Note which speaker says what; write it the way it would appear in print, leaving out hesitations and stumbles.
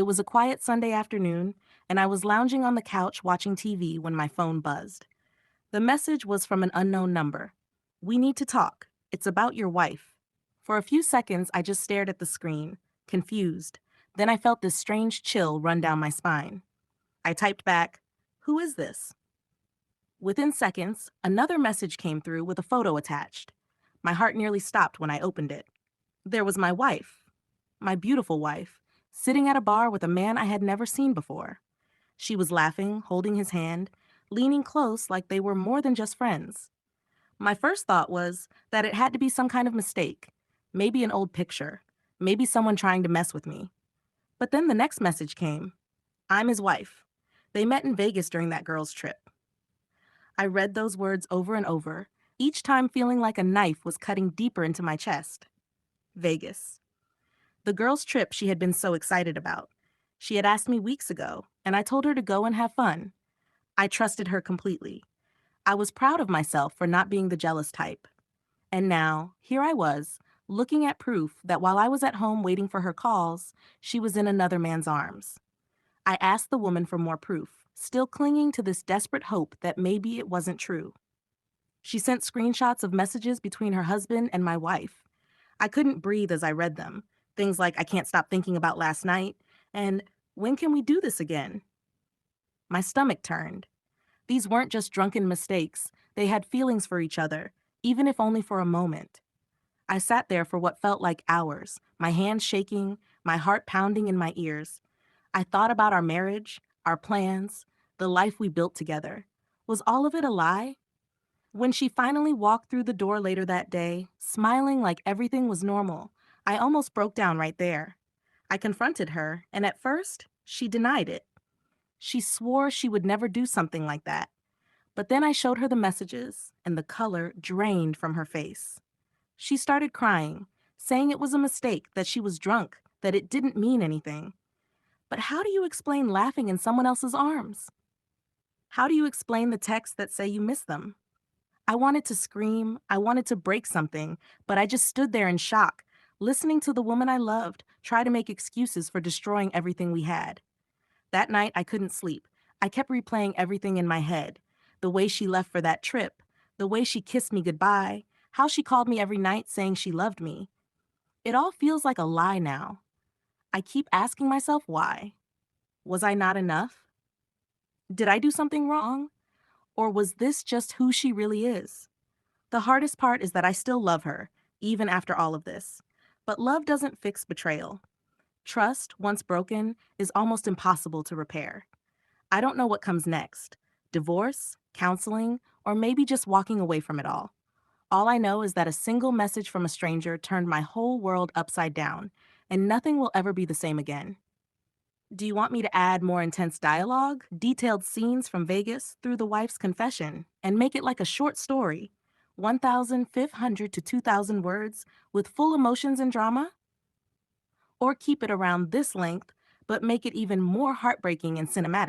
Speaker 1: It was a quiet Sunday afternoon, and I was lounging on the couch watching TV when my phone buzzed. The message was from an unknown number. "We need to talk. It's about your wife." For a few seconds, I just stared at the screen, confused. Then I felt this strange chill run down my spine. I typed back, "Who is this?" Within seconds, another message came through with a photo attached. My heart nearly stopped when I opened it. There was my wife, my beautiful wife, sitting at a bar with a man I had never seen before. She was laughing, holding his hand, leaning close like they were more than just friends. My first thought was that it had to be some kind of mistake, maybe an old picture, maybe someone trying to mess with me. But then the next message came. "I'm his wife. They met in Vegas during that girl's trip." I read those words over and over, each time feeling like a knife was cutting deeper into my chest. Vegas. The girl's trip she had been so excited about. She had asked me weeks ago, and I told her to go and have fun. I trusted her completely. I was proud of myself for not being the jealous type. And now, here I was, looking at proof that while I was at home waiting for her calls, she was in another man's arms. I asked the woman for more proof, still clinging to this desperate hope that maybe it wasn't true. She sent screenshots of messages between her husband and my wife. I couldn't breathe as I read them. Things like, "I can't stop thinking about last night," and "When can we do this again?" My stomach turned. These weren't just drunken mistakes, they had feelings for each other, even if only for a moment. I sat there for what felt like hours, my hands shaking, my heart pounding in my ears. I thought about our marriage, our plans, the life we built together. Was all of it a lie? When she finally walked through the door later that day, smiling like everything was normal, I almost broke down right there. I confronted her, and at first, she denied it. She swore she would never do something like that. But then I showed her the messages, and the color drained from her face. She started crying, saying it was a mistake, that she was drunk, that it didn't mean anything. But how do you explain laughing in someone else's arms? How do you explain the texts that say you miss them? I wanted to scream, I wanted to break something, but I just stood there in shock, listening to the woman I loved try to make excuses for destroying everything we had. That night, I couldn't sleep. I kept replaying everything in my head. The way she left for that trip, the way she kissed me goodbye, how she called me every night saying she loved me. It all feels like a lie now. I keep asking myself why. Was I not enough? Did I do something wrong? Or was this just who she really is? The hardest part is that I still love her, even after all of this. But love doesn't fix betrayal. Trust, once broken, is almost impossible to repair. I don't know what comes next: divorce, counseling, or maybe just walking away from it all. All I know is that a single message from a stranger turned my whole world upside down, and nothing will ever be the same again. Do you want me to add more intense dialogue, detailed scenes from Vegas through the wife's confession, and make it like a short story, 1,500 to 2,000 words, with full emotions and drama? Or keep it around this length, but make it even more heartbreaking and cinematic?